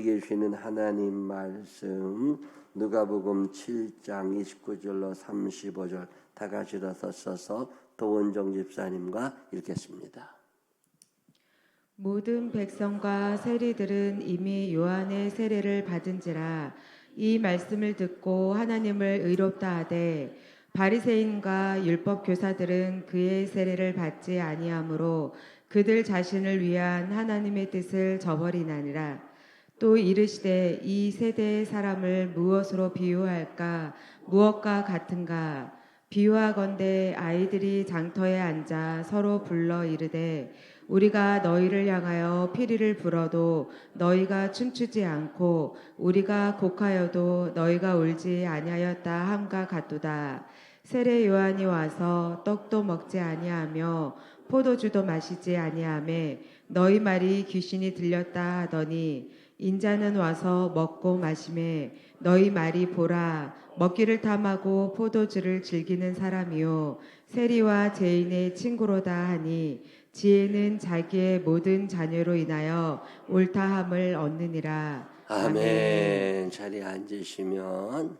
계시는 하나님 말씀 누가복음 7장 29절로 35절 다 같이 일어서 서서 도원정 집사님과 읽겠습니다. 모든 백성과 세리들은 이미 요한의 세례를 받은지라 이 말씀을 듣고 하나님을 의롭다 하되 바리새인과 율법 교사들은 그의 세례를 받지 아니하므로 그들 자신을 위한 하나님의 뜻을 저버리나니라. 또 이르시되 이 세대의 사람을 무엇으로 비유할까? 무엇과 같은가? 비유하건대 아이들이 장터에 앉아 서로 불러 이르되 우리가 너희를 향하여 피리를 불어도 너희가 춤추지 않고 우리가 곡하여도 너희가 울지 아니하였다 함과 같도다. 세례 요한이 와서 떡도 먹지 아니하며 포도주도 마시지 아니하매 너희 말이 귀신이 들렸다 하더니 인자는 와서 먹고 마시매 너희 말이 보라 먹기를 탐하고 포도주를 즐기는 사람이요 세리와 죄인의 친구로다 하니 지혜는 자기의 모든 자녀로 인하여 옳다함을 얻느니라. 아멘. 자리에 앉으시면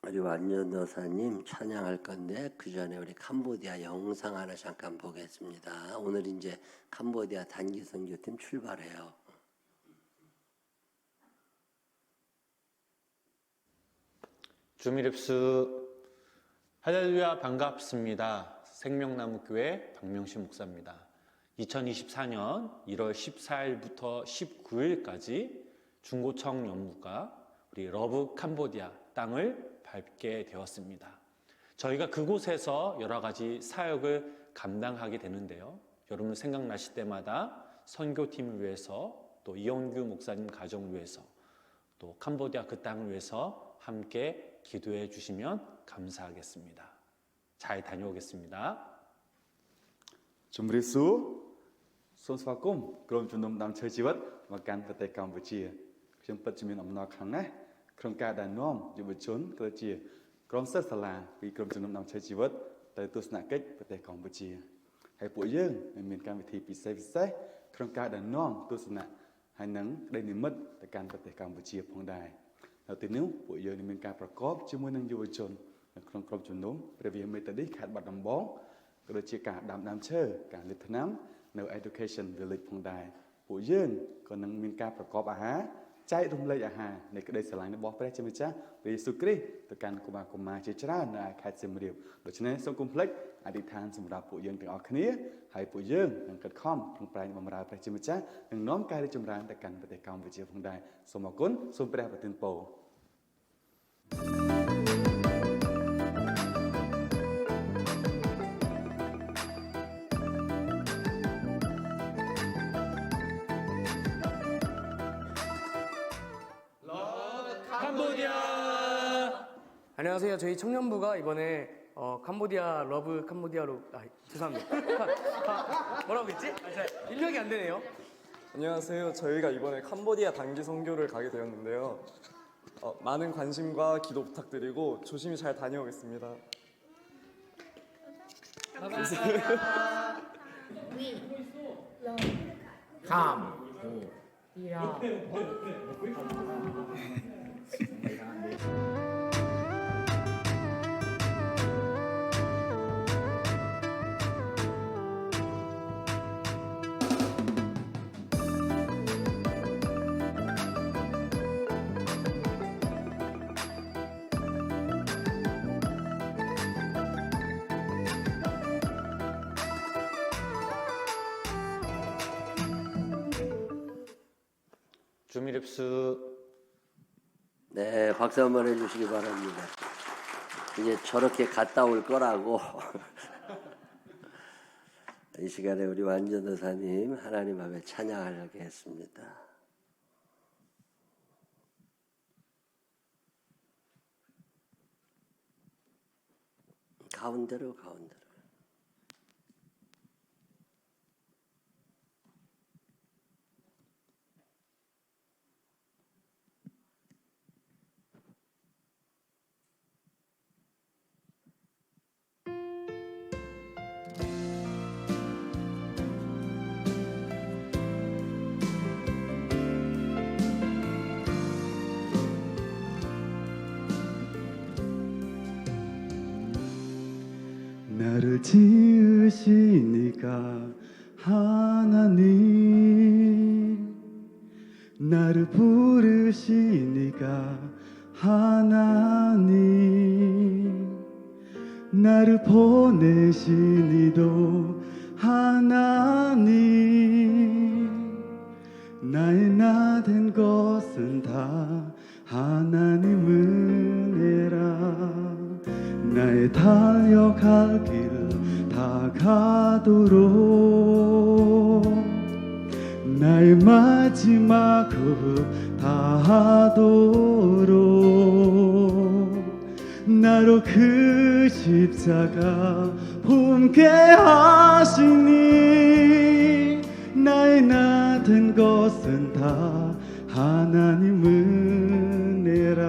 우리 완전도사님 찬양할 건데 그 전에 우리 캄보디아 영상 하나 잠깐 보겠습니다. 오늘 이제 캄보디아 단기 선교팀 출발해요. 주미립수 할렐루야 반갑습니다. 생명나무교회 박명신 목사입니다. 2024년 1월 14일부터 19일까지 중고청 연구가 우리 러브 캄보디아 땅을 밟게 되었습니다. 저희가 그곳에서 여러 가지 사역을 감당하게 되는데요. 여러분 생각나실 때마다 선교팀을 위해서 또 이영규 목사님 가정을 위해서 또 캄보디아 그 땅을 위해서 함께 기도해 주시면 감사하겠습니다. 잘 다녀오겠습니다. Chumrisu, Sonswakum, Grom Junum Dam Churchivat, Makan Pate Campuchia.ខ្ញុំពិតជាមានអំណរខាងណាស់ក្នុងការដែលនាំយុវជនក៏ជាក្រុមសិស្សសាលាពីក្រុមជំនុំដំណើរជីវិតទៅទស្សនកិច្ចប្រទេសកម្ពុជាហើយពួកយើងមានកម្មវិធីពិសេសក្នុងការដែលនាំទស្សនៈហើយនឹងក្តីនិមិត្តទៅកាន់ប្រទេសកម្ពុជាផងដែរនៅទីនេះពួកយើងមានការប្រកបជាមួយនឹងយុវជននៅក្នុងក្រុមជំនុំព្រះវិហារមេតាឌីសខេត្តបាត់ដំបងក៏ដូចជាការដាំដើមឈើការលេបថ្នាំនៅ Education Village ផងដែរពួកយើងក៏នឹងមានការប្រកបអាហារចែករំលែកអាហារនៃក្តីស្រឡាញ់របស់ព្រះជាម្ចាស់ព្រះយេស៊ូវគ្រីស្ទទៅកាន់កុមារកុមារជាច្រើននៅខេត្តសៀមរាបដូច្នេះសូមកុំភ្លេចអធិដ្ឋានសម្រាប់ពួកយើងទាំងអស់គ្នាហើយពួកយើងនឹងខិតខំប្រឹងប្រែងបម្រើព្រះជាម្ចាស់និងនាំការរីកចម្រើនទៅកាន់ប្រទេសកម្ពុជាផងដែរសូមអរគុណសូមព្រះប្រទានពរ안녕하세요. 저희 청년부가 이번에 캄보디아 러브 캄보디아로 죄송합니다. 뭐라고 했지? 입력이 안 되네요. 안녕하세요. 저희가 이번에 캄보디아 단기 선교를 가게 되었는데요. 많은 관심과 기도 부탁드리고 조심히 잘 다녀오겠습니다. 주미립수 네, 박수 한번 해주시기 바랍니다. 이제 저렇게 갔다 올 거라고. 이 시간에 우리 완전도사님 하나님 앞에 찬양하려고 했습니다. 가운데로. 하나님 나를 부르시니까 하나님 나를 보내시니도 하나님 나의 나 된 것은 다 하나님 은혜라 나의 달려갈 길 다 가도록 나의 마지막 호흡 다 하도록 나로 그 십자가 품게 하시니 나의 나 된 것은 다 하나님 은혜라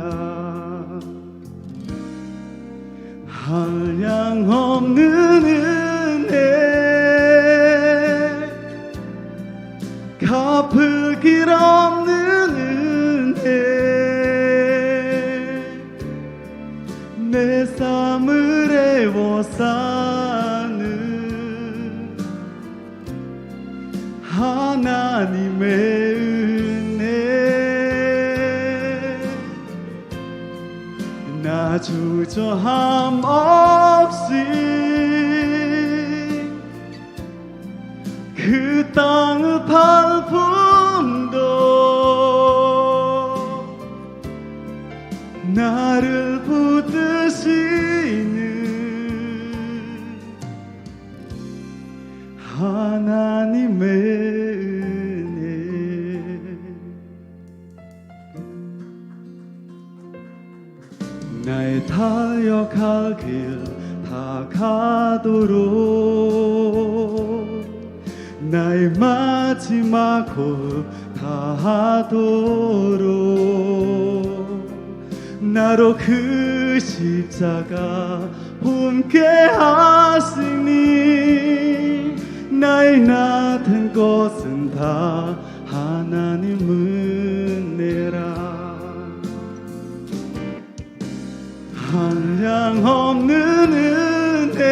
한량없는 은혜 갚을 길 없는 은혜 내 삶을 애워싸는 하나님의 은혜 나 주저함 없이 그 땅의 발품도 나를 붙드시는 하나님의 은혜 나의 달려갈 길 다 가도록 나의 마지막 호흡 다 하도록 나로 그 십자가 품게 하시니 나의 나 된 것은 다 하나님 은혜라 한량없는 은혜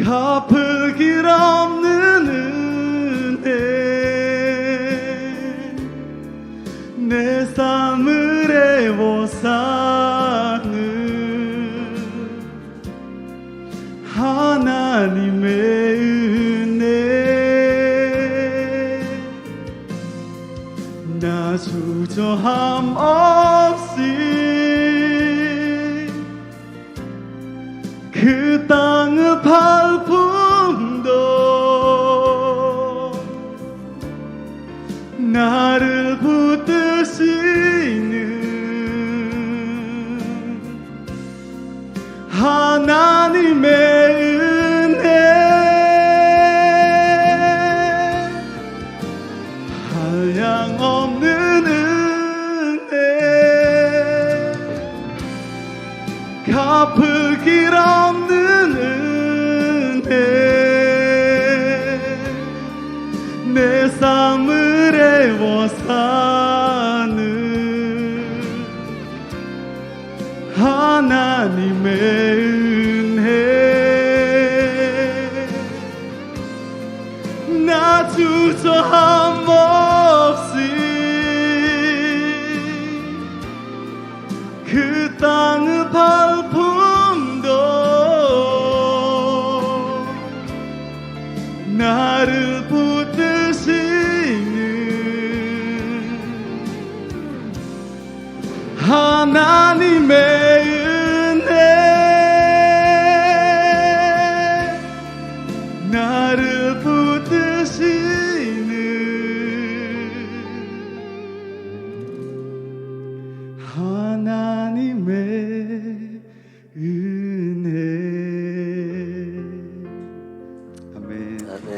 갚을 길 없는 은혜 내 삶을 애워싸는 하나님의 은혜 나 주저함 없이 그 땅의 발품도 나를 붙드시는 하나님의 은혜 한량없는 은혜 갚을 길 없는 은혜 내 삶을 애워싸는 하나님의 은혜 나 주저함 없이 그 땅의 발품도 나를 붙드시는 하나님의 은혜 나를 붙드시는 하나님의 은혜 아멘. 아멘.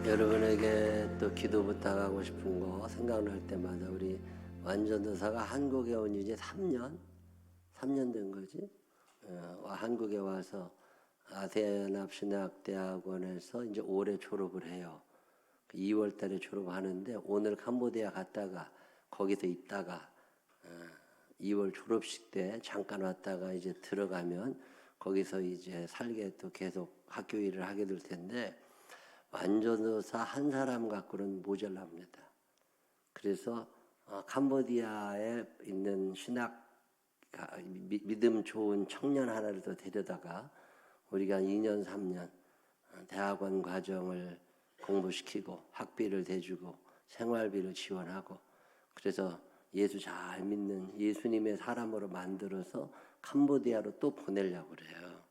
여러분에게 또 기도 부탁하고 싶은 거 생각날 때마다 우리 완전도사가 한국에 온 이제 3년 된 거지. 한국에 와서 아세아연합신학대학원에서 이제 올해 졸업을 해요. 2월 달에 졸업하는데 오늘 캄보디아 갔다가 거기서 있다가 2월 졸업식 때 잠깐 왔다가 이제 들어가면 거기서 이제 살게 또 계속 학교 일을 하게 될 텐데 완전도사 한 사람 갖고는 모자랍니다. 그래서 캄보디아에 있는 신학 믿음 좋은 청년 하나를 더 데려다가 우리가 2년 3년 대학원 과정을 공부시키고 학비를 대주고 생활비를 지원하고 그래서 예수 잘 믿는 예수님의 사람으로 만들어서 캄보디아로 또 보내려고 그래요.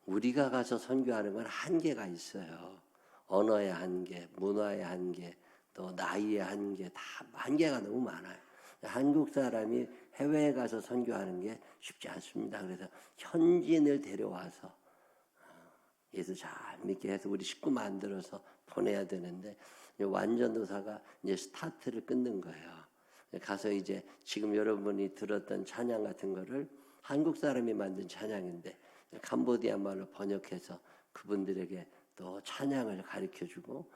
우리가 가서 선교하는 건 한계가 있어요. 언어의 한계, 문화의 한계, 또 나이의 한계, 다 한계가 너무 많아요. 한국 사람이 해외에 가서 선교하는 게 쉽지 않습니다. 그래서 현지인을 데려와서 예수 잘 믿게 해서 우리 식구 만들어서 보내야 되는데 완전도사가 이제 스타트를 끊는 거예요. 가서 이제 지금 여러분이 들었던 찬양 같은 거를 한국 사람이 만든 찬양인데 캄보디아 말로 번역해서 그분들에게 또 찬양을 가르쳐주고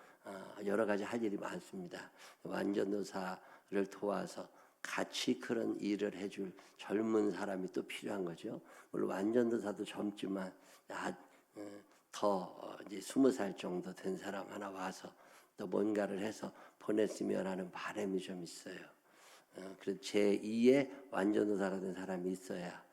여러 가지 할 일이 많습니다. 완전도사를 도와서 같이 그런 일을 해줄 젊은 사람이 또 필요한 거죠. 물론 완전도사도 젊지만 더 이제 20살 정도 된 사람 하나 와서 또 뭔가를 해서 보냈으면 하는 바람이 좀 있어요. 그래서 제2의 완전도사가 된 사람이 있어야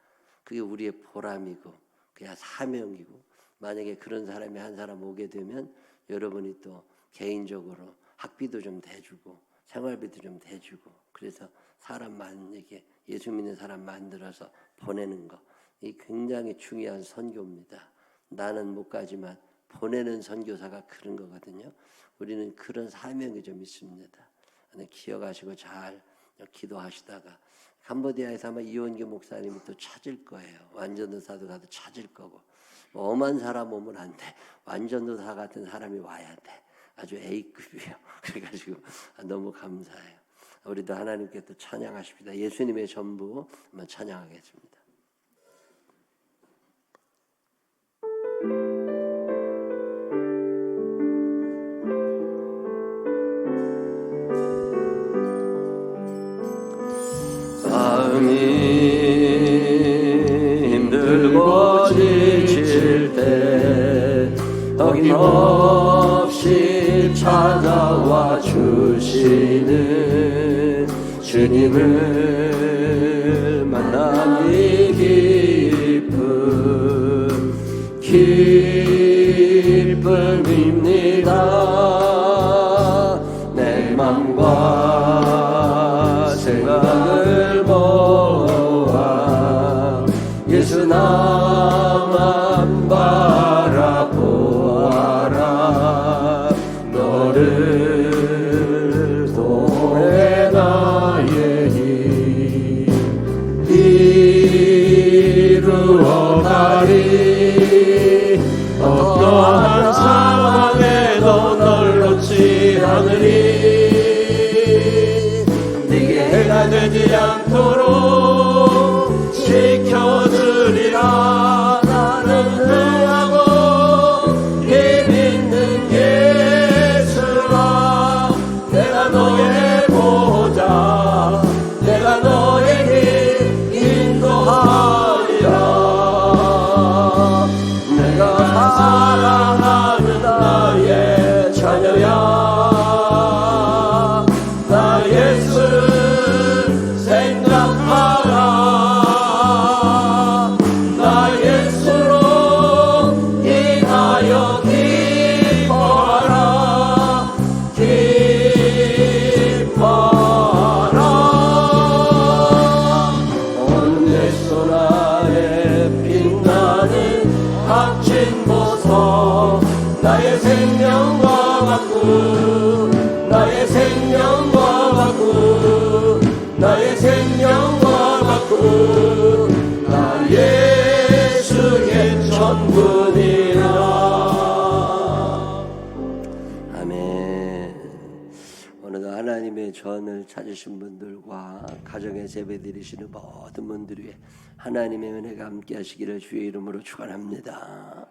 그게 우리의 보람이고 그게 사명이고 만약에 그런 사람이 한 사람 오게 되면 여러분이 또 개인적으로 학비도 좀 대주고 생활비도 좀 대주고 그래서 사람만에게 예수 믿는 사람 만들어서 보내는 거 이 굉장히 중요한 선교입니다. 나는 못 가지만 보내는 선교사가 그런 거거든요. 우리는 그런 사명이 좀 있습니다. 기억하시고 잘 기도하시다가 캄보디아에서 아마 이원규 목사님이 또 찾을 거예요. 완전도사도 가도 찾을 거고 뭐 엄한 사람 오면 안 돼. 완전도사 같은 사람이 와야 돼. 아주 A급이에요. 그래가지고 너무 감사해요. 우리도 하나님께 또 찬양하십니다. 예수님의 전부 한번 찬양하겠습니다. 마음이 힘들고 지칠 때 어김없이 찾아와 주시는 주님을 만나기 기쁨입니다. 내 맘과 생각을 모아 예수 나만 바라보아라. 너를 통해 나의 힘 이루어가리. 어떠한 상황에도 널 놓지 않으리. 네게 해가 되지 않도록 지켜주리라. 나는 흥하고 힘 있는 예수라. 내가 너의 보호자, 내가 너의 길 인도하리라. 내가 사랑하는 나의 자녀야, 나 예수 생각하라. 나 예수로 인하여 기뻐하라. 기뻐하라. 온 내 손 아래 빛나는 값진 보석, 나의 생명과 같고, 나의 생명과 같고, 나의 생명과 같고, 나 예수의 전부니라. 아멘. 오늘도 하나님의 전을 찾으신 분들과 가정에 예배드리시는 모든 분들 위해 하나님의 은혜가 함께 하시기를 주의 이름으로 축원합니다.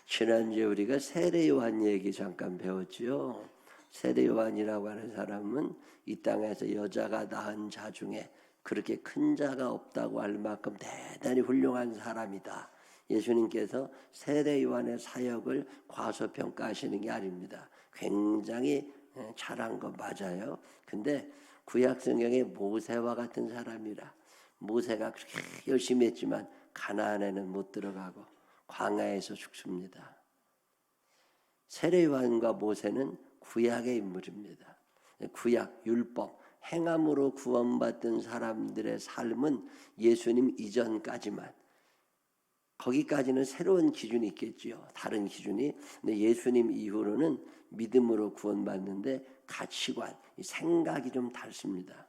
지난주에 우리가 세례 요한 얘기 잠깐 배웠죠. 세례 요한이라고 하는 사람은 이 땅에서 여자가 낳은 자 중에 그렇게 큰 자가 없다고 할 만큼 대단히 훌륭한 사람이다. 예수님께서 세례 요한의 사역을 과소평가하시는 게 아닙니다. 굉장히 잘한 거 맞아요. 근데 구약 성경에 모세와 같은 사람이라, 모세가 그렇게 열심히 했지만 가나안에는 못 들어가고 광야에서 죽습니다. 세례 요한과 모세는 구약의 인물입니다. 구약 율법 행함으로 구원받던 사람들의 삶은 예수님 이전까지만, 거기까지는 새로운 기준이 있겠지요. 다른 기준이. 근데 예수님 이후로는 믿음으로 구원받는데 가치관, 생각이 좀 다릅니다.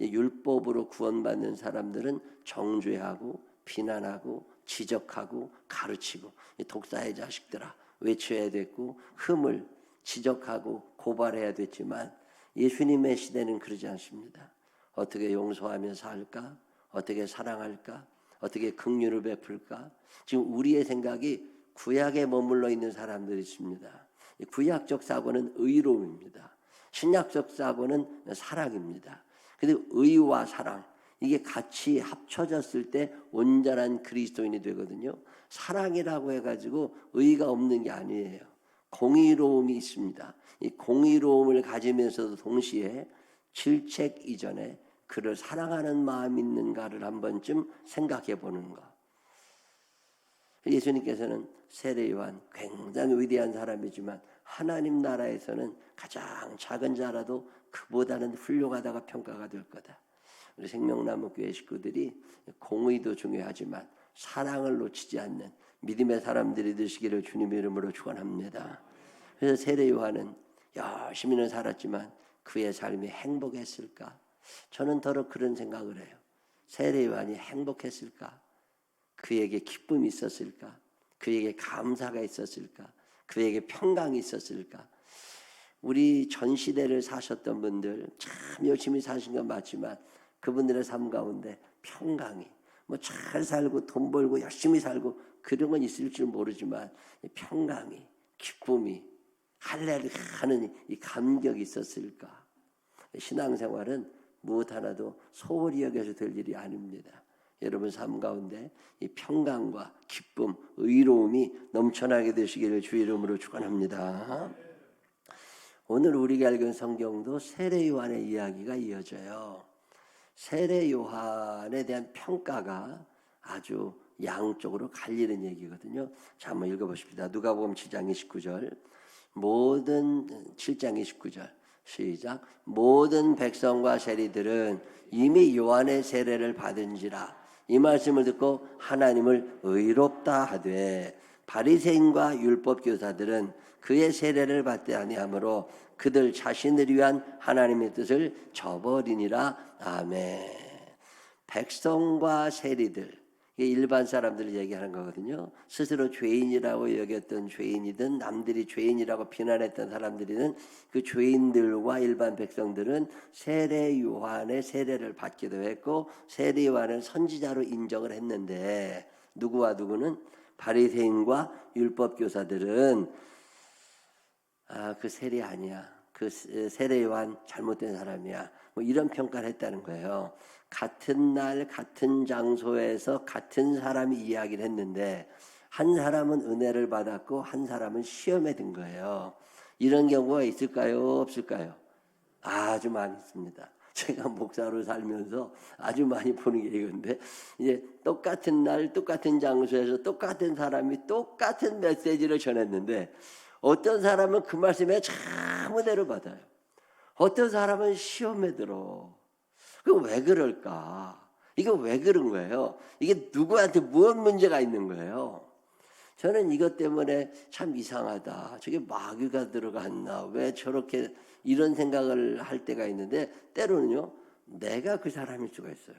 율법으로 구원받는 사람들은 정죄하고 비난하고 지적하고 가르치고, 독사의 자식들아 외쳐야 됐고 흠을 지적하고 고발해야 됐지만, 예수님의 시대는 그러지 않습니다. 어떻게 용서하며 살까? 어떻게 사랑할까? 어떻게 긍휼을 베풀까? 지금 우리의 생각이 구약에 머물러 있는 사람들이 있습니다. 구약적 사고는 의로움입니다. 신약적 사고는 사랑입니다. 근데 의와 사랑, 이게 같이 합쳐졌을 때 온전한 그리스도인이 되거든요. 사랑이라고 해가지고 의가 없는 게 아니에요. 공의로움이 있습니다. 이 공의로움을 가지면서도 동시에 질책 이전에 그를 사랑하는 마음이 있는가를 한 번쯤 생각해 보는 것. 예수님께서는 세례 요한 굉장히 위대한 사람이지만 하나님 나라에서는 가장 작은 자라도 그보다는 훌륭하다가 평가가 될 거다. 우리 생명나무 교회 식구들이 공의도 중요하지만 사랑을 놓치지 않는 믿음의 사람들이 되시기를 주님의 이름으로 축원합니다. 그래서 세례 요한은 열심히는 살았지만 그의 삶이 행복했을까? 저는 더러 그런 생각을 해요. 세례 요한이 행복했을까? 그에게 기쁨이 있었을까? 그에게 감사가 있었을까? 그에게 평강이 있었을까? 우리 전 시대를 사셨던 분들 참 열심히 사신 건 맞지만 그분들의 삶 가운데 평강이, 뭐 잘 살고 돈 벌고 열심히 살고 그런 건 있을 줄 모르지만 평강이, 기쁨이, 할렐루야 하는 이 감격이 있었을까? 신앙생활은 무엇 하나도 소홀히 여겨서 될 일이 아닙니다. 여러분 삶 가운데 이 평강과 기쁨, 의로움이 넘쳐나게 되시기를 주의 이름으로 축원합니다. 오늘 우리가 읽은 성경도 세례 요한의 이야기가 이어져요. 세례 요한에 대한 평가가 아주 양쪽으로 갈리는 얘기거든요. 자, 한번 읽어보십시다. 누가복음 7장 29절. 7장 29절 시작. 모든 백성과 세리들은 이미 요한의 세례를 받은지라. 이 말씀을 듣고 하나님을 의롭다 하되 바리새인과 율법 교사들은 그의 세례를 받지 아니하므로 그들 자신을 위한 하나님의 뜻을 저버리니라. 아멘. 백성과 세리들, 이게 일반 사람들을 얘기하는 거거든요. 스스로 죄인이라고 여겼던 죄인이든 남들이 죄인이라고 비난했던 사람들이든 그 죄인들과 일반 백성들은 세례 요한의 세례를 받기도 했고 세례 요한을 선지자로 인정을 했는데, 누구와 누구는? 바리새인과 율법 교사들은 그 세례 아니야, 그 세례 요한 잘못된 사람이야, 뭐 이런 평가를 했다는 거예요. 같은 날 같은 장소에서 같은 사람이 이야기를 했는데 한 사람은 은혜를 받았고 한 사람은 시험에 든 거예요. 이런 경우가 있을까요? 없을까요? 아주 많이 있습니다. 제가 목사로 살면서 아주 많이 보는 게 이건데, 이제 똑같은 날 똑같은 장소에서 똑같은 사람이 똑같은 메시지를 전했는데 어떤 사람은 그 말씀에 참 은혜를 받아요. 어떤 사람은 시험에 들어. 그 왜 그럴까? 이거 왜 그런 거예요? 이게 누구한테 무엇 문제가 있는 거예요? 저는 이것 때문에 참 이상하다. 저게 마귀가 들어갔나? 왜 저렇게 이런 생각을 할 때가 있는데, 때로는요, 내가 그 사람일 수가 있어요.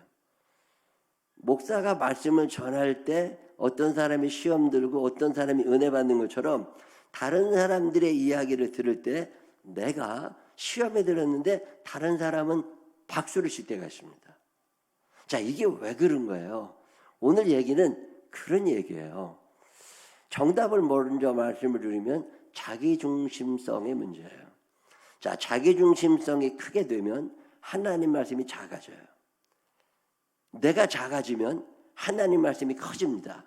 목사가 말씀을 전할 때 어떤 사람이 시험 들고 어떤 사람이 은혜 받는 것처럼 다른 사람들의 이야기를 들을 때 내가 시험에 들었는데 다른 사람은 박수를 칠 때가 있습니다. 자, 이게 왜 그런 거예요? 오늘 얘기는 그런 얘기예요. 정답을 먼저 말씀을 드리면 자기중심성의 문제예요. 자, 자기중심성이 크게 되면 하나님 말씀이 작아져요. 내가 작아지면 하나님 말씀이 커집니다.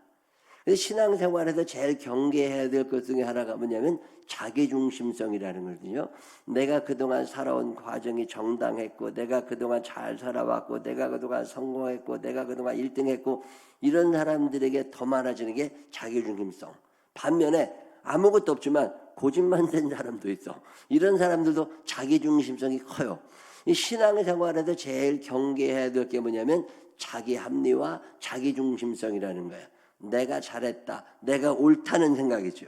그래서 신앙생활에서 제일 경계해야 될 것 중에 하나가 뭐냐면 자기중심성이라는 거거든요. 내가 그동안 살아온 과정이 정당했고, 내가 그동안 잘 살아왔고, 내가 그동안 성공했고, 내가 그동안 1등했고, 이런 사람들에게 더 많아지는 게 자기중심성. 반면에 아무것도 없지만 고집만 된 사람도 있어. 이런 사람들도 자기중심성이 커요. 이 신앙생활에서 제일 경계해야 될 게 뭐냐면 자기 합리와 자기중심성이라는 거예요. 내가 잘했다, 내가 옳다는 생각이죠.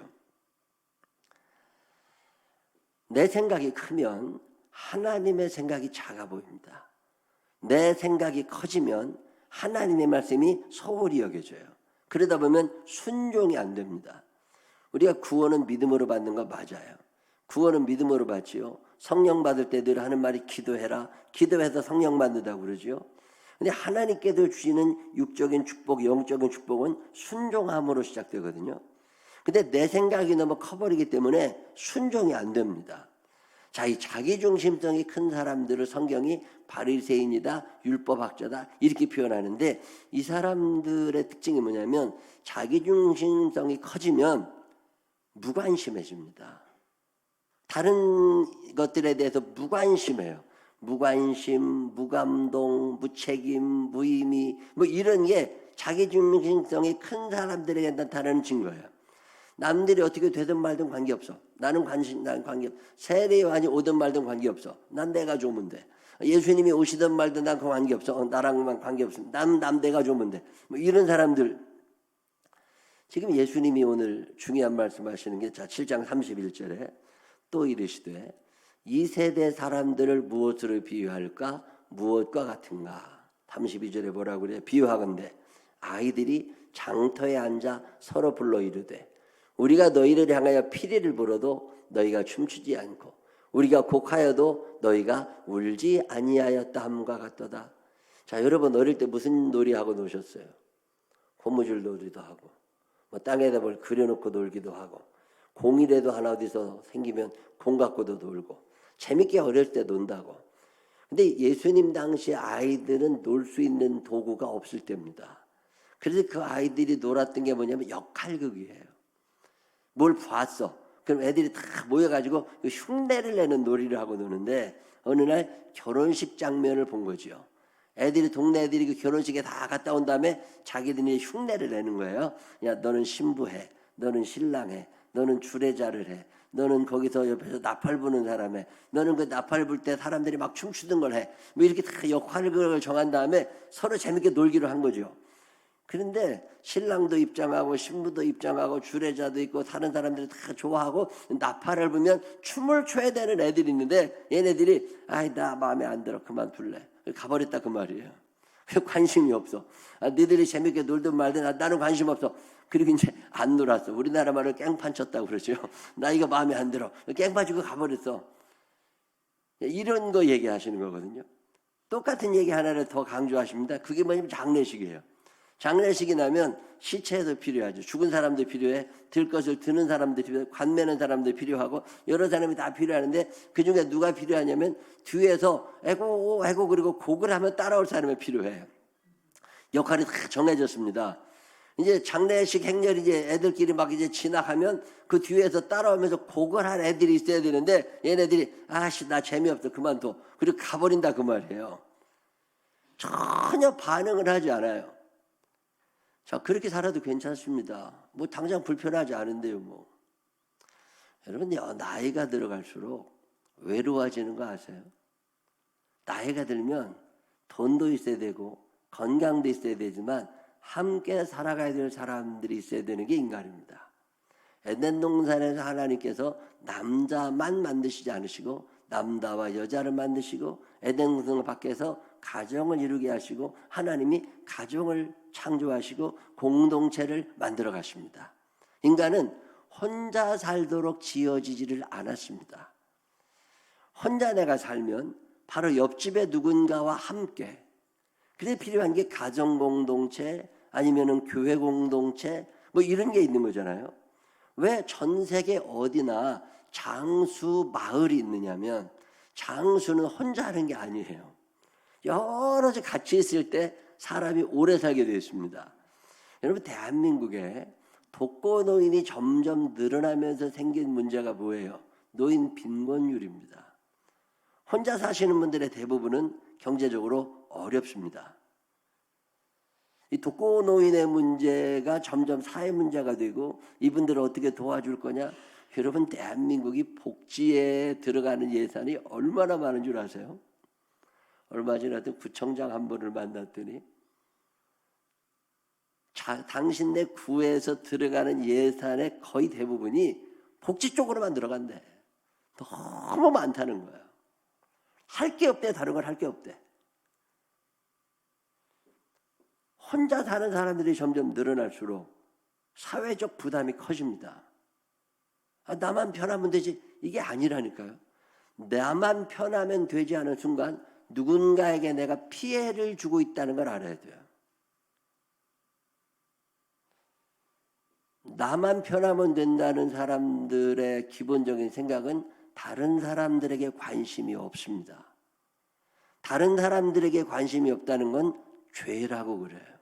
내 생각이 크면 하나님의 생각이 작아 보입니다. 내 생각이 커지면 하나님의 말씀이 소홀히 여겨져요. 그러다 보면 순종이 안 됩니다. 우리가 구원은 믿음으로 받는 거 맞아요. 구원은 믿음으로 받지요. 성령 받을 때 늘 하는 말이 기도해라. 기도해서 성령 받는다고 그러죠. 근데 하나님께도 주시는 육적인 축복, 영적인 축복은 순종함으로 시작되거든요. 근데 내 생각이 너무 커버리기 때문에 순종이 안 됩니다. 자, 이 자기중심성이 큰 사람들을 성경이 바리새인이다, 율법학자다 이렇게 표현하는데, 이 사람들의 특징이 뭐냐면 자기중심성이 커지면 무관심해집니다. 다른 것들에 대해서 무관심해요. 무관심, 무감동, 무책임, 무의미, 뭐 이런 게 자기중심성이 큰 사람들에게 나타나는 증거예요. 남들이 어떻게 되든 말든 관계없어. 나는 관계없어. 세례요한이 오든 말든 관계없어. 난 내가 좋으면 돼. 예수님이 오시든 말든 난 그 관계없어. 나랑만 관계없어. 남 내가 좋으면 돼. 뭐 이런 사람들. 지금 예수님이 오늘 중요한 말씀하시는 게, 자, 7장 31절에 또 이르시되 이 세대 사람들을 무엇으로 비유할까? 무엇과 같은가? 32절에 뭐라고 그래요? 비유하건대 아이들이 장터에 앉아 서로 불러 이르되 우리가 너희를 향하여 피리를 불어도 너희가 춤추지 않고 우리가 곡하여도 너희가 울지 아니하였다 함과 같도다. 자, 여러분 어릴 때 무슨 놀이하고 노셨어요? 고무줄 놀이도 하고, 뭐 땅에다 뭘 그려놓고 놀기도 하고, 공이라도 하나 어디서 생기면 공 갖고도 놀고, 재밌게 어릴 때 논다고. 근데 예수님 당시 아이들은 놀 수 있는 도구가 없을 때입니다. 그래서 그 아이들이 놀았던 게 뭐냐면 역할극이에요. 뭘 봤어. 그럼 애들이 다 모여가지고 흉내를 내는 놀이를 하고 노는데, 어느 날 결혼식 장면을 본 거죠. 애들이, 동네 애들이 그 결혼식에 다 갔다 온 다음에 자기들이 흉내를 내는 거예요. 야, 너는 신부해, 너는 신랑해, 너는 주례자를 해, 너는 거기서 옆에서 나팔 부는 사람 해, 너는 그 나팔 불 때 사람들이 막 춤추던 걸 해. 뭐 이렇게 다 역할을 정한 다음에 서로 재밌게 놀기로 한 거죠. 그런데 신랑도 입장하고 신부도 입장하고 주례자도 있고 다른 사람들이 다 좋아하고 나팔을 불면 춤을 춰야 되는 애들이 있는데, 얘네들이 아이 나 마음에 안 들어 그만둘래 가버렸다 그 말이에요. 관심이 없어. 니들이 재밌게 놀든 말든 나는 관심 없어. 그리고 이제 안 놀았어. 우리나라 말로 깽판 쳤다고 그러죠. 나 이거 마음에 안 들어. 깽판 치고 가버렸어. 이런 거 얘기하시는 거거든요. 똑같은 얘기 하나를 더 강조하십니다. 그게 뭐냐면 장례식이에요. 장례식이 나면 시체도 필요하죠. 죽은 사람도 필요해. 들 것을 드는 사람도 필요해. 관 매는 사람도 필요하고 여러 사람이 다 필요하는데, 그중에 누가 필요하냐면 뒤에서 에고 그리고 곡을 하면 따라올 사람이 필요해요. 역할이 다 정해졌습니다. 이제 장례식 행렬이 이제 애들끼리 막 이제 지나가면 그 뒤에서 따라오면서 곡을 한 애들이 있어야 되는데, 얘네들이 아씨 나 재미없어 그만둬 그리고 가버린다 그 말이에요. 전혀 반응을 하지 않아요. 자, 그렇게 살아도 괜찮습니다. 뭐 당장 불편하지 않은데요 뭐. 여러분, 나이가 들어갈수록 외로워지는 거 아세요? 나이가 들면 돈도 있어야 되고 건강도 있어야 되지만 함께 살아가야 될 사람들이 있어야 되는 게 인간입니다. 에덴 동산에서 하나님께서 남자만 만드시지 않으시고 남자와 여자를 만드시고 에덴 동산 밖에서 가정을 이루게 하시고 하나님이 가정을 창조하시고 공동체를 만들어 가십니다. 인간은 혼자 살도록 지어지지를 않았습니다. 혼자 내가 살면 바로 옆집에 누군가와 함께, 그래 필요한 게 가정 공동체 아니면은 교회 공동체 뭐 이런 게 있는 거잖아요. 왜 전 세계 어디나 장수 마을이 있느냐면, 장수는 혼자 하는 게 아니에요. 여럿이 같이 있을 때 사람이 오래 살게 되었습니다. 여러분, 대한민국에 독거노인이 점점 늘어나면서 생긴 문제가 뭐예요? 노인 빈곤율입니다. 혼자 사시는 분들의 대부분은 경제적으로 어렵습니다. 이 독거노인의 문제가 점점 사회 문제가 되고 이분들을 어떻게 도와줄 거냐? 여러분, 대한민국이 복지에 들어가는 예산이 얼마나 많은 줄 아세요? 얼마 전에 구청장 한 분을 만났더니 당신네 구에서 들어가는 예산의 거의 대부분이 복지 쪽으로만 들어간대. 너무 많다는 거야. 할 게 없대. 다른 걸 할 게 없대. 혼자 사는 사람들이 점점 늘어날수록 사회적 부담이 커집니다. 나만 편하면 되지, 이게 아니라니까요. 나만 편하면 되지 않은 순간 누군가에게 내가 피해를 주고 있다는 걸 알아야 돼요. 나만 편하면 된다는 사람들의 기본적인 생각은 다른 사람들에게 관심이 없습니다. 다른 사람들에게 관심이 없다는 건 죄라고 그래요.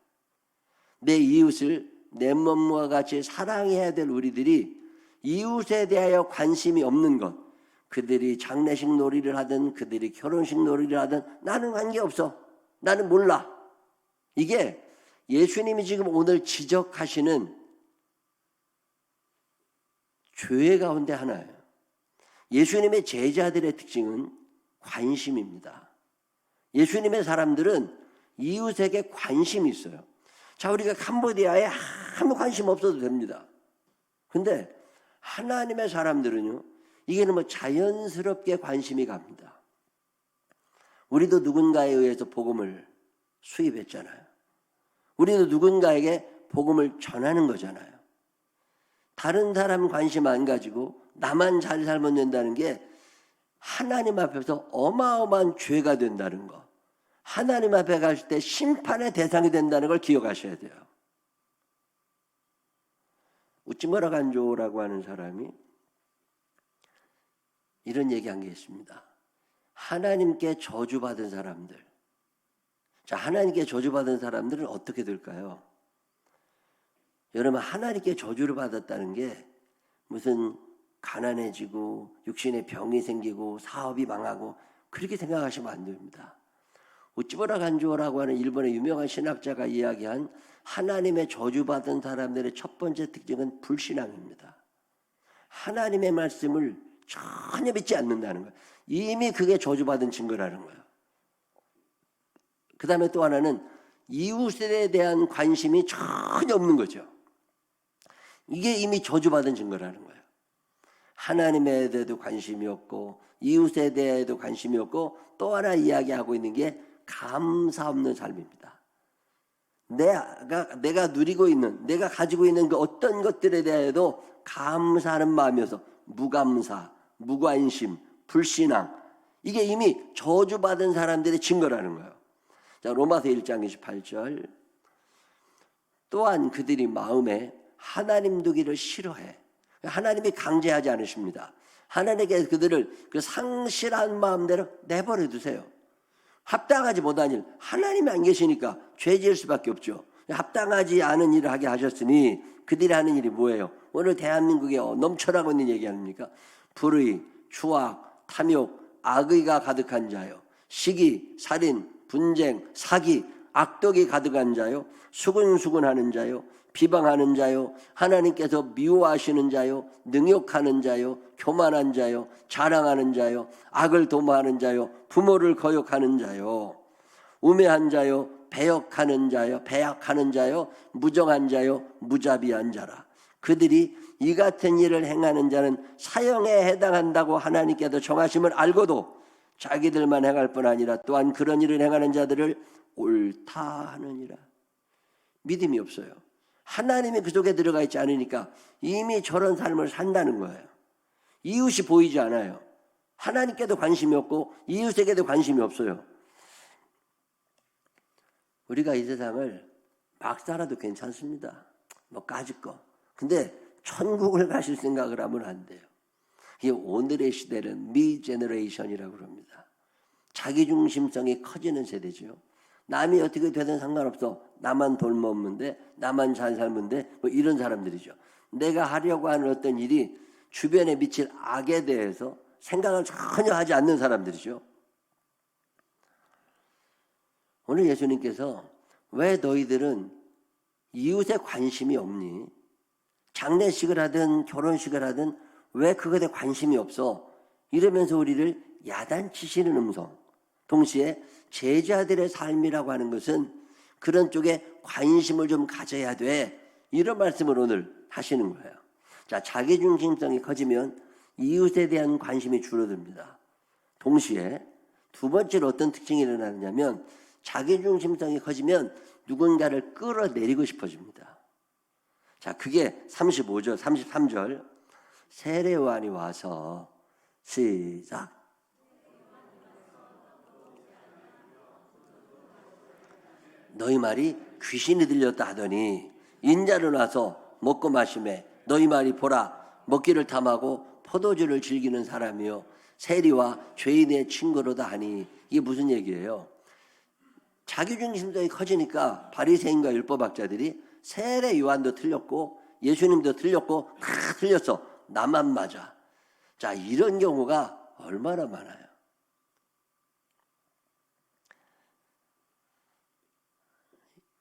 내 이웃을 내 몸과 같이 사랑해야 될 우리들이 이웃에 대하여 관심이 없는 것, 그들이 장례식 놀이를 하든 그들이 결혼식 놀이를 하든 나는 관계없어. 나는 몰라. 이게 예수님이 지금 오늘 지적하시는 죄 가운데 하나예요. 예수님의 제자들의 특징은 관심입니다. 예수님의 사람들은 이웃에게 관심이 있어요. 자, 우리가 캄보디아에 아무 관심 없어도 됩니다. 근데 하나님의 사람들은요, 이게는 뭐 자연스럽게 관심이 갑니다. 우리도 누군가에 의해서 복음을 수입했잖아요. 우리도 누군가에게 복음을 전하는 거잖아요. 다른 사람 관심 안 가지고 나만 잘 살면 된다는 게 하나님 앞에서 어마어마한 죄가 된다는 거, 하나님 앞에 갈 때 심판의 대상이 된다는 걸 기억하셔야 돼요. 우찌머라 간조라고 하는 사람이 이런 얘기한 게 있습니다. 하나님께 저주받은 사람들. 자, 하나님께 저주받은 사람들은 어떻게 될까요? 여러분, 하나님께 저주를 받았다는 게 무슨 가난해지고 육신에 병이 생기고 사업이 망하고 그렇게 생각하시면 안 됩니다. 우찌보라 간조라고 하는 일본의 유명한 신학자가 이야기한 하나님의 저주받은 사람들의 첫 번째 특징은 불신앙입니다. 하나님의 말씀을 전혀 믿지 않는다는 거예요. 이미 그게 저주받은 증거라는 거예요. 그 다음에 또 하나는 이웃에 대한 관심이 전혀 없는 거죠. 이게 이미 저주받은 증거라는 거예요. 하나님에 대해도 관심이 없고 이웃에 대해도 관심이 없고 또 하나 이야기하고 있는 게 감사 없는 삶입니다. 내가 누리고 있는, 내가 가지고 있는 그 어떤 것들에 대해도 감사하는 마음이어서 무감사, 무관심, 불신앙, 이게 이미 저주받은 사람들의 증거라는 거예요. 자, 로마서 1장 28절. 또한 그들이 마음에 하나님 두기를 싫어해. 하나님이 강제하지 않으십니다. 하나님께 그들을 그 상실한 마음대로 내버려 두세요. 합당하지 못한 일, 하나님이 안 계시니까 죄 지을 수밖에 없죠. 합당하지 않은 일을 하게 하셨으니 그들이 하는 일이 뭐예요? 오늘 대한민국에 넘쳐나고 있는 얘기 아닙니까? 불의, 추악, 탐욕, 악의가 가득한 자요, 시기, 살인, 분쟁, 사기, 악독이 가득한 자요, 수근수근하는 자요, 비방하는 자요, 하나님께서 미워하시는 자요, 능욕하는 자요, 교만한 자요, 자랑하는 자요, 악을 도모하는 자요, 부모를 거역하는 자요, 우매한 자요, 배역하는 자요, 무정한 자요, 무자비한 자라. 그들이 이 같은 일을 행하는 자는 사형에 해당한다고 하나님께서 정하심을 알고도 자기들만 행할 뿐 아니라 또한 그런 일을 행하는 자들을 옳다 하느니라. 믿음이 없어요. 하나님이 그 속에 들어가 있지 않으니까 이미 저런 삶을 산다는 거예요. 이웃이 보이지 않아요. 하나님께도 관심이 없고 이웃에게도 관심이 없어요. 우리가 이 세상을 막 살아도 괜찮습니다. 뭐 까짓 거. 근데 천국을 가실 생각을 하면 안 돼요. 이게 오늘의 시대는 미 제너레이션이라고 그럽니다. 자기중심성이 커지는 세대죠. 남이 어떻게 되든 상관없어. 나만 돈 모으면 돼. 나만 잘 살면 돼. 뭐 이런 사람들이죠. 내가 하려고 하는 어떤 일이 주변에 미칠 악에 대해서 생각을 전혀 하지 않는 사람들이죠. 오늘 예수님께서 왜 너희들은 이웃에 관심이 없니? 장례식을 하든 결혼식을 하든 왜 그것에 관심이 없어? 이러면서 우리를 야단치시는 음성. 동시에 제자들의 삶이라고 하는 것은 그런 쪽에 관심을 좀 가져야 돼. 이런 말씀을 오늘 하시는 거예요. 자, 자기중심성이 커지면 이웃에 대한 관심이 줄어듭니다. 동시에 두 번째로 어떤 특징이 일어나느냐면 자기중심성이 커지면 누군가를 끌어내리고 싶어집니다. 자, 그게 35절, 33절. 세례요한이 와서 시작. 너희 말이 귀신이 들렸다 하더니 인자를 와서 먹고 마시매 너희 말이 보라 먹기를 탐하고 포도주를 즐기는 사람이요 세리와 죄인의 친구로다 하니 이게 무슨 얘기예요? 자기중심성이 커지니까 바리새인과 율법학자들이 세례 요한도 틀렸고 예수님도 틀렸고 다 틀렸어. 나만 맞아. 자, 이런 경우가 얼마나 많아요.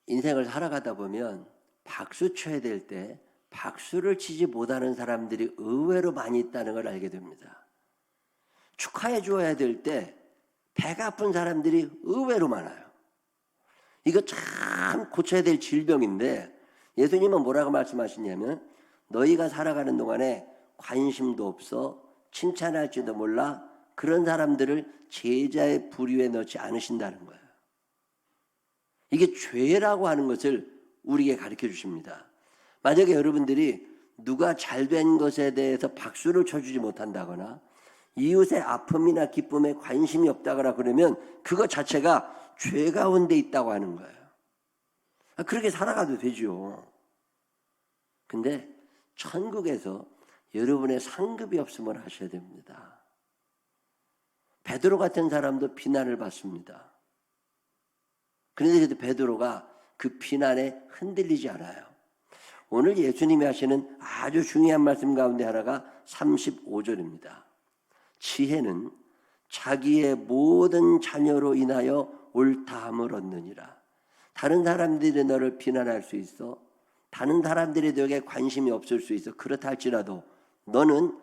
인생을 살아가다 보면 박수 쳐야 될 때 박수를 치지 못하는 사람들이 의외로 많이 있다는 걸 알게 됩니다. 축하해 줘야 될 때 배가 아픈 사람들이 의외로 많아요. 이거 참 고쳐야 될 질병인데 예수님은 뭐라고 말씀하시냐면 너희가 살아가는 동안에 관심도 없어 칭찬할지도 몰라 그런 사람들을 제자의 부류에 넣지 않으신다는 거예요. 이게 죄라고 하는 것을 우리에게 가르쳐 주십니다. 만약에 여러분들이 누가 잘된 것에 대해서 박수를 쳐주지 못한다거나 이웃의 아픔이나 기쁨에 관심이 없다거나 그러면 그것 자체가 죄 가운데 있다고 하는 거예요. 그렇게 살아가도 되죠. 근데 천국에서 여러분의 상급이 없음을 아셔야 됩니다. 베드로 같은 사람도 비난을 받습니다. 그런데 베드로가 그 비난에 흔들리지 않아요. 오늘 예수님이 하시는 아주 중요한 말씀 가운데 하나가 35절입니다. 지혜는 자기의 모든 자녀로 인하여 옳다함을 얻느니라. 다른 사람들이 너를 비난할 수 있어. 다른 사람들이 너에게 관심이 없을 수 있어. 그렇다 할지라도 너는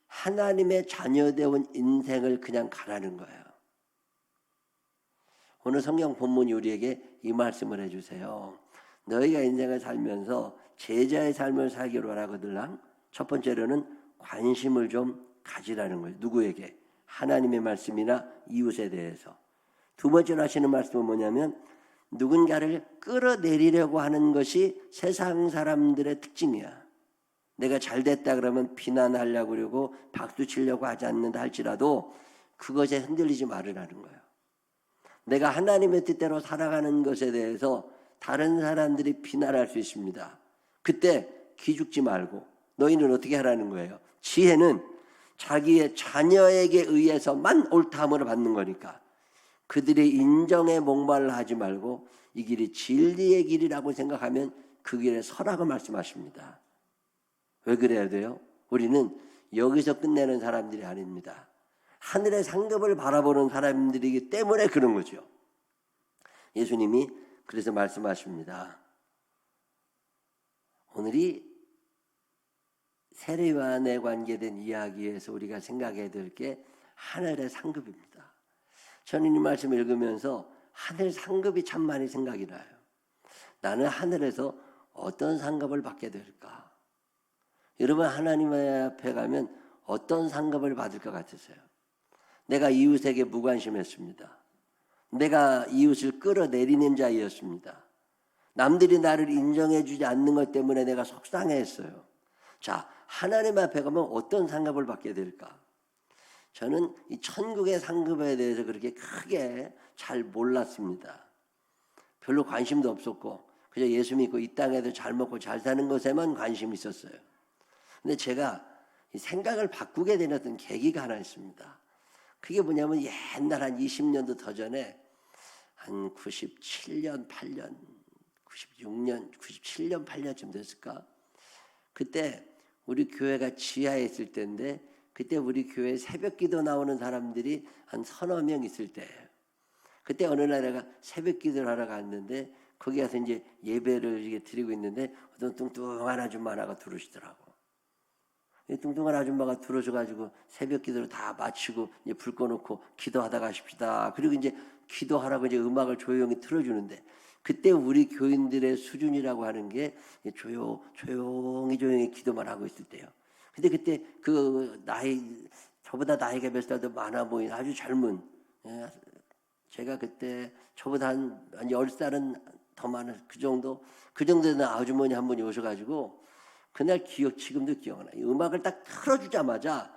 하나님의 자녀되온 인생을 그냥 가라는 거예요. 오늘 성경 본문이 우리에게 이 말씀을 해주세요. 너희가 인생을 살면서 제자의 삶을 살기로 하거들랑 첫 번째로는 관심을 좀 가지라는 거예요. 누구에게? 하나님의 말씀이나 이웃에 대해서. 두 번째로 하시는 말씀은 뭐냐면 누군가를 끌어내리려고 하는 것이 세상 사람들의 특징이야. 내가 잘됐다 그러면 비난하려고 그러고 박수 치려고 하지 않는다 할지라도 그것에 흔들리지 말으라는 거예요. 내가 하나님의 뜻대로 살아가는 것에 대해서 다른 사람들이 비난할 수 있습니다. 그때 기죽지 말고 너희는 어떻게 하라는 거예요? 지혜는 자기의 자녀에게 의해서만 옳다함을 받는 거니까 그들의 인정에 목말라 하지 말고 이 길이 진리의 길이라고 생각하면 그 길에 서라고 말씀하십니다. 왜 그래야 돼요? 우리는 여기서 끝내는 사람들이 아닙니다. 하늘의 상급을 바라보는 사람들이기 때문에 그런 거죠. 예수님이 그래서 말씀하십니다. 오늘이 세례요한에 관계된 이야기에서 우리가 생각해야 될 게 하늘의 상급입니다. 저는 이 말씀 읽으면서 하늘 상급이 참 많이 생각이 나요. 나는 하늘에서 어떤 상급을 받게 될까? 여러분 하나님 앞에 가면 어떤 상급을 받을 것 같으세요? 내가 이웃에게 무관심했습니다. 내가 이웃을 끌어내리는 자이었습니다. 남들이 나를 인정해주지 않는 것 때문에 내가 속상해했어요. 자, 하나님 앞에 가면 어떤 상급을 받게 될까? 저는 이 천국의 상급에 대해서 그렇게 크게 잘 몰랐습니다. 별로 관심도 없었고 그저 예수 믿고 이 땅에서 잘 먹고 잘 사는 것에만 관심이 있었어요. 근데 제가 이 생각을 바꾸게 된 어떤 계기가 하나 있습니다. 그게 뭐냐면 옛날 한 20년도 더 전에 한 97년, 8년, 96년, 97년, 8년쯤 됐을까? 그때 우리 교회가 지하에 있을 때인데 그때 우리 교회 새벽 기도 나오는 사람들이 한 서너 명 있을 때예요. 그때 어느 날 내가 새벽 기도를 하러 갔는데 거기 가서 이제 예배를 이게 드리고 있는데 어떤 뚱뚱한 아줌마 하나가 들어오시더라고. 이 뚱뚱한 아줌마가 들어오셔가지고 새벽 기도를 다 마치고 이제 불 꺼놓고 기도하다 가십시다. 그리고 이제 기도하라고 이제 음악을 조용히 틀어주는데 그때 우리 교인들의 수준이라고 하는 게 조용히 기도만 하고 있을 때요. 근데 그때 그 저보다 나이가 몇 살도 많아 보이는 아주 젊은, 제가 그때 저보다 한 10살은 더 많은 그 정도 되는 아주머니 한 분이 오셔가지고 그날 지금도 기억나. 이 음악을 딱 틀어주자마자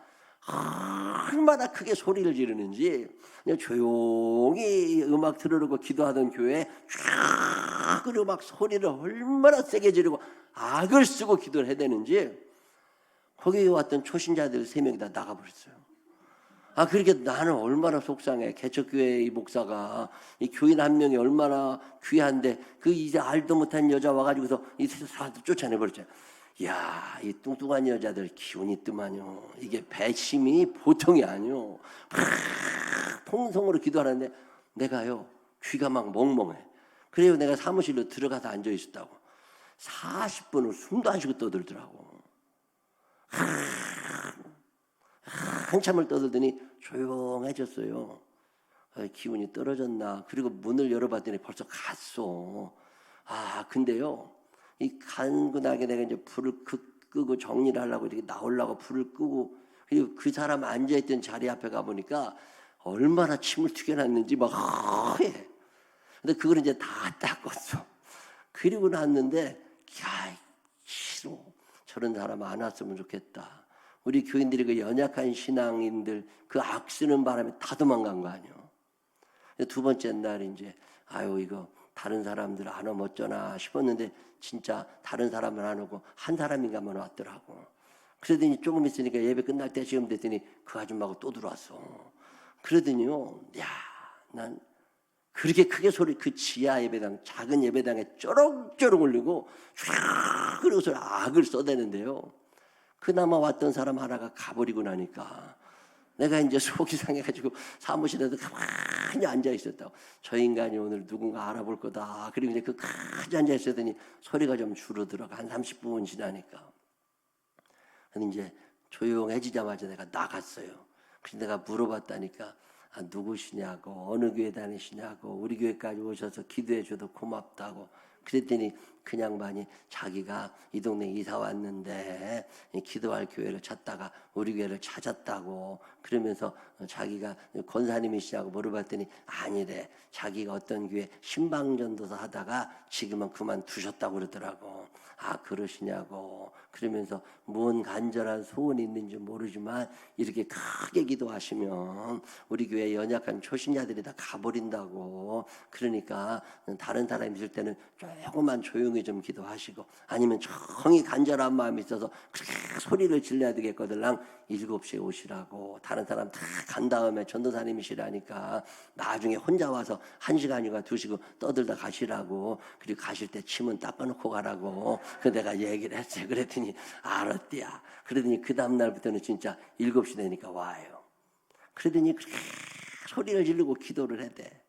얼마나 크게 소리를 지르는지 그냥 조용히 음악 들으려고 기도하던 교회에 쫙 그리고 막 소리를 얼마나 세게 지르고 악을 쓰고 기도를 해야 되는지 거기 왔던 초신자들 3명이 다 나가버렸어요. 그러니까 나는 얼마나 속상해. 개척교회 이 목사가 이 교인 한 명이 얼마나 귀한데 그 이제 알도 못한 여자 와가지고서 이 사람들 쫓아내버렸잖아요. 야, 이 뚱뚱한 여자들 기운이 있더만요. 이게 배심이 보통이 아니요. 통성으로 기도하는데 내가요 귀가 막 멍멍해. 그래요 내가 사무실로 들어가서 앉아 있었다고 40분을 숨도 안 쉬고 떠들더라고. 한참을 떠들더니 조용해졌어요. 기운이 떨어졌나. 그리고 문을 열어봤더니 벌써 갔어. 근데요 이 간근하게 내가 이제 불을 끄고 정리를 하려고 이렇게 나오려고 불을 끄고 그리고 그 사람 앉아있던 자리 앞에 가보니까 얼마나 침을 튀겨놨는지 막 허해. 근데 그걸 이제 다 닦았어. 그리고 났는데 싫어. 저런 사람 안 왔으면 좋겠다. 우리 교인들이 그 연약한 신앙인들 그 악 쓰는 바람에 다 도망간 거 아니에요. 두 번째 날 이제 이거 다른 사람들 안 오면 어쩌나 싶었는데 진짜 다른 사람은 안 오고 한 사람인가만 왔더라고. 그러더니 조금 있으니까 예배 끝날 때쯤 됐더니 그 아줌마가 또 들어왔어. 그러더니요, 난 그렇게 크게 소리 그 지하 예배당 작은 예배당에 쩌렁쩌렁 울리고 쫙 그러고서 악을 써대는데요. 그나마 왔던 사람 하나가 가버리고 나니까 내가 이제 속이 상해가지고 사무실에도 가만히 앉아 있었다고. 저 인간이 오늘 누군가 알아볼 거다. 그리고 이제 끝까지 앉아 있었더니 소리가 좀 줄어들어가. 한 30분 지나니까. 근데 이제 조용해지자마자 내가 나갔어요. 그래서 내가 물어봤다니까 누구시냐고 어느 교회 다니시냐고 우리 교회까지 오셔서 기도해 줘도 고맙다고. 그랬더니 그냥 많이 자기가 이 동네 이사 왔는데 기도할 교회를 찾다가 우리 교회를 찾았다고. 그러면서 자기가 권사님이시냐고 물어봤더니 아니래. 자기가 어떤 교회 신방전도사 하다가 지금은 그만두셨다고 그러더라고. 그러시냐고. 그러면서 뭔 간절한 소원이 있는지 모르지만 이렇게 크게 기도하시면 우리 교회 연약한 초신자들이 다 가버린다고. 그러니까 다른 사람이 있을 때는 조금만 조용히 좀 기도하시고 아니면 정이 간절한 마음이 있어서 그렇게 소리를 질러야 되겠거들랑 7시에 오시라고. 다른 사람 다 간 다음에 전도사님이시라니까 나중에 혼자 와서 1시간이가 2시간 떠들다 가시라고. 그리고 가실 때 침은 닦아놓고 가라고. 그 내가 얘기를 했어요. 그랬더니 알았대야. 그러더니 그 다음날부터는 진짜 7시 되니까 와요. 그러더니 그렇게 소리를 지르고 기도를 해대.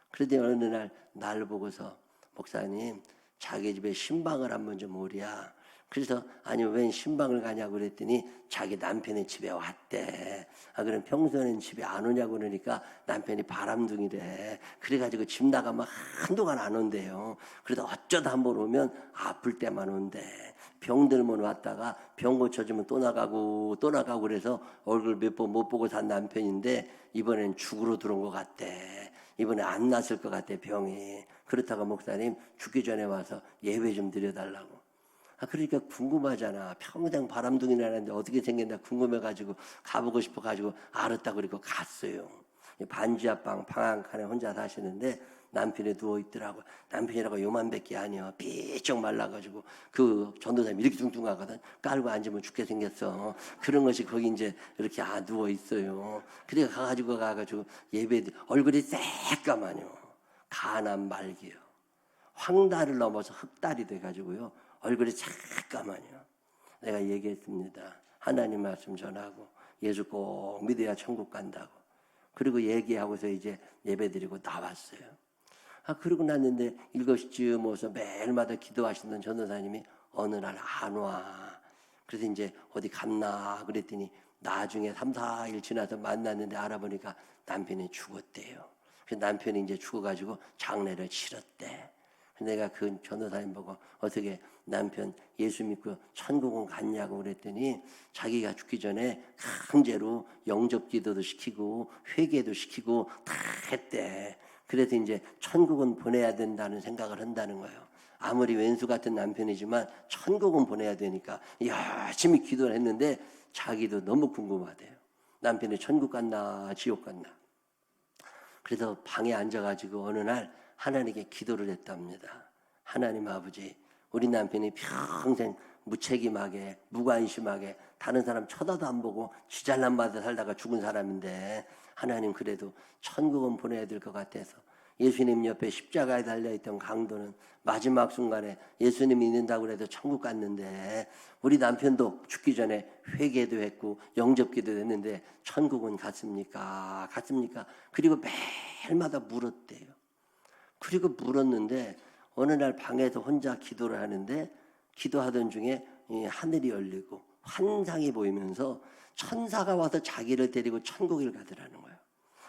그러더니 어느 날 날 보고서 목사님 자기 집에 신방을 한번 좀 오랴. 그래서 아니 웬 신방을 가냐고 그랬더니 자기 남편의 집에 왔대. 그럼 평소에는 집에 안 오냐고 그러니까 남편이 바람둥이래. 그래가지고 집 나가면 한동안 안 온대요. 그래도 어쩌다 한번 오면 아플 때만 온대. 병들면 왔다가 병 고쳐주면 또 나가고 그래서 얼굴 몇 번 못 보고 산 남편인데 이번엔 죽으러 들어온 것 같대. 이번에 안 났을 것 같아 병이. 그렇다고 목사님 죽기 전에 와서 예배 좀 드려달라고. 그러니까 궁금하잖아. 평생 바람둥이라는데 어떻게 생겼나 궁금해가지고 가보고 싶어가지고 알았다고 그러고 갔어요. 반지하방 방 한 칸에 혼자 사시는데 남편이 누워있더라고. 남편이라고 요만밖에 아니야. 삐쩍 말라가지고 그 전도사님이 이렇게 뚱뚱하거든. 깔고 앉으면 죽게 생겼어. 그런 것이 거기 이제 이렇게 누워있어요. 그래 가가지고 예배 얼굴이 새까만요. 가난 말기요. 황달을 넘어서 흑달이 돼가지고요. 얼굴이 잠깐만요. 내가 얘기했습니다. 하나님 말씀 전하고 예수 꼭 믿어야 천국 간다고. 그리고 얘기하고서 이제 예배드리고 나왔어요. 그러고 났는데 7시쯤 오서 매일마다 기도하시던 전도사님이 어느 날 안 와. 그래서 이제 어디 갔나 그랬더니 나중에 3, 4일 지나서 만났는데 알아보니까 남편이 죽었대요. 그래서 남편이 이제 죽어가지고 장례를 치렀대. 내가 그 전도사님 보고 어떻게 남편 예수 믿고 천국은 갔냐고 그랬더니 자기가 죽기 전에 강제로 영접 기도도 시키고 회개도 시키고 다 했대. 그래서 이제 천국은 보내야 된다는 생각을 한다는 거예요. 아무리 왼수 같은 남편이지만 천국은 보내야 되니까 열심히 기도를 했는데 자기도 너무 궁금하대요. 남편이 천국 갔나 지옥 갔나. 그래서 방에 앉아가지고 어느 날 하나님께 기도를 했답니다. 하나님 아버지, 우리 남편이 평생 무책임하게 무관심하게 다른 사람 쳐다도 안 보고 쥐잘난 받아 살다가 죽은 사람인데 하나님 그래도 천국은 보내야 될 것 같아서 예수님 옆에 십자가에 달려있던 강도는 마지막 순간에 예수님 믿는다고 해서 천국 갔는데 우리 남편도 죽기 전에 회개도 했고 영접기도 했는데 천국은 갔습니까? 갔습니까? 그리고 매일마다 물었대요. 그리고 물었는데 어느 날 방에서 혼자 기도를 하는데 기도하던 중에 하늘이 열리고 환상이 보이면서 천사가 와서 자기를 데리고 천국을 가더라는 거예요.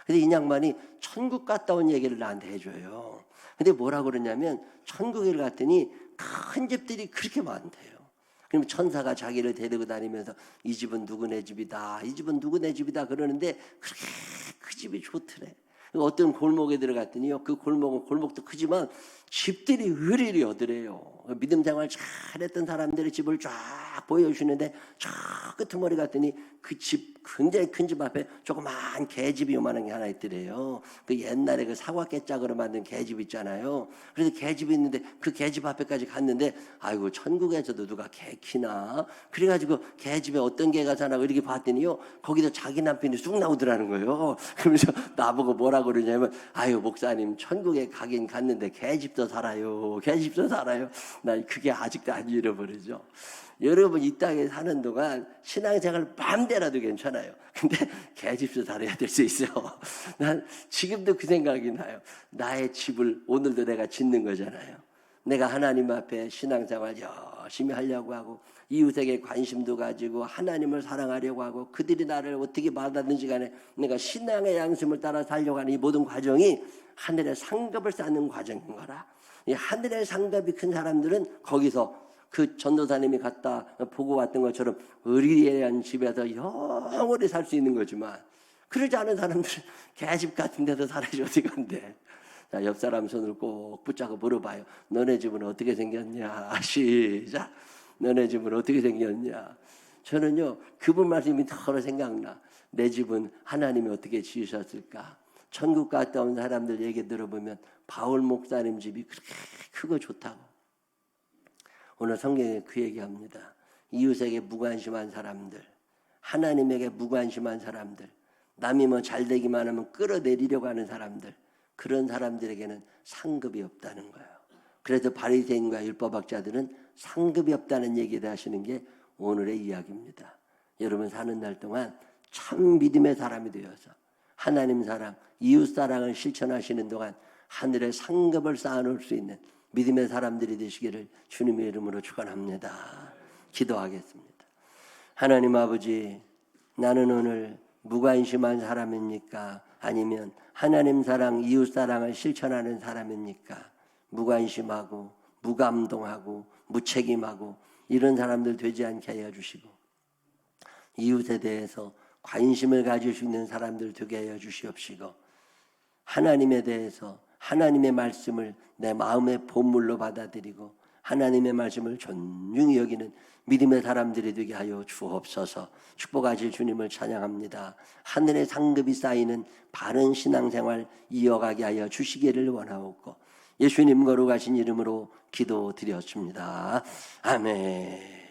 근데 이 양반이 천국 갔다 온 얘기를 나한테 해줘요. 근데 뭐라고 그러냐면 천국에 갔더니 큰 집들이 그렇게 많대요. 그러면 천사가 자기를 데리고 다니면서 이 집은 누구네 집이다, 이 집은 누구네 집이다 그러는데 그렇게 그 집이 좋더래. 어떤 골목에 들어갔더니요, 그 골목은 골목도 크지만 집들이 의리리 오더래요. 믿음 생활 잘했던 사람들의 집을 쫙 보여주시는데 저 끄트머리 갔더니 그 집 굉장히 큰 집 앞에 조그만 개집이 요만한 게 하나 있더래요. 그 옛날에 그 사과 깨짝으로 만든 개집 있잖아요. 그래서 개집이 있는데 그 개집 앞에까지 갔는데 아이고 천국에서도 누가 개 키나. 그래가지고 개집에 어떤 개가 사나 이렇게 봤더니요 거기서 자기 남편이 쑥 나오더라는 거예요. 그러면서 나보고 뭐라고 그러냐면 아유 목사님 천국에 가긴 갔는데 개집도 살아요. 개집도 살아요. 난 그게 아직도 안 잃어버리죠. 여러분 이 땅에 사는 동안 신앙생활 맘대로도 괜찮아요. 근데 개집도 살아야 될 수 있어요. 난 지금도 그 생각이 나요. 나의 집을 오늘도 내가 짓는 거잖아요. 내가 하나님 앞에 신앙생활 열심히 하려고 하고 이웃에게 관심도 가지고 하나님을 사랑하려고 하고 그들이 나를 어떻게 받았는지 간에 내가 신앙의 양심을 따라 살려고 하는 이 모든 과정이 하늘의 상급을 쌓는 과정인 거라. 이 하늘의 상급이 큰 사람들은 거기서 그 전도사님이 갔다 보고 왔던 것처럼 의리한 집에서 영원히 살 수 있는 거지만 그러지 않은 사람들은 개집 같은 데서 살아야지 어디 간대. 자, 옆 사람 손을 꼭 붙잡고 물어봐요. 너네 집은 어떻게 생겼냐? 시작. 너네 집은 어떻게 생겼냐? 저는요 그분 말씀이 더 생각나. 내 집은 하나님이 어떻게 지으셨을까? 천국 갔다 온 사람들 얘기 들어보면 바울 목사님 집이 그렇게 크고 좋다고. 오늘 성경에 그 얘기합니다. 이웃에게 무관심한 사람들, 하나님에게 무관심한 사람들, 남이 뭐 잘되기만 하면 끌어내리려고 하는 사람들, 그런 사람들에게는 상급이 없다는 거예요. 그래서 바리새인과 율법학자들은 상급이 없다는 얘기를 하시는 게 오늘의 이야기입니다. 여러분 사는 날 동안 참 믿음의 사람이 되어서 하나님 사랑, 이웃 사랑을 실천하시는 동안 하늘의 상급을 쌓아놓을 수 있는 믿음의 사람들이 되시기를 주님의 이름으로 축원합니다. 기도하겠습니다. 하나님 아버지, 나는 오늘 무관심한 사람입니까? 아니면 하나님 사랑, 이웃 사랑을 실천하는 사람입니까? 무관심하고 무감동하고 무책임하고 이런 사람들 되지 않게 하여 주시고 이웃에 대해서 관심을 가질 수 있는 사람들 되게 하여 주시옵시고 하나님에 대해서 하나님의 말씀을 내 마음의 본물로 받아들이고 하나님의 말씀을 존중히 여기는 믿음의 사람들이 되게 하여 주옵소서. 축복하실 주님을 찬양합니다. 하늘의 상급이 쌓이는 바른 신앙생활 이어가게 하여 주시기를 원하옵고 예수님 거룩하신 이름으로 기도드렸습니다. 아멘.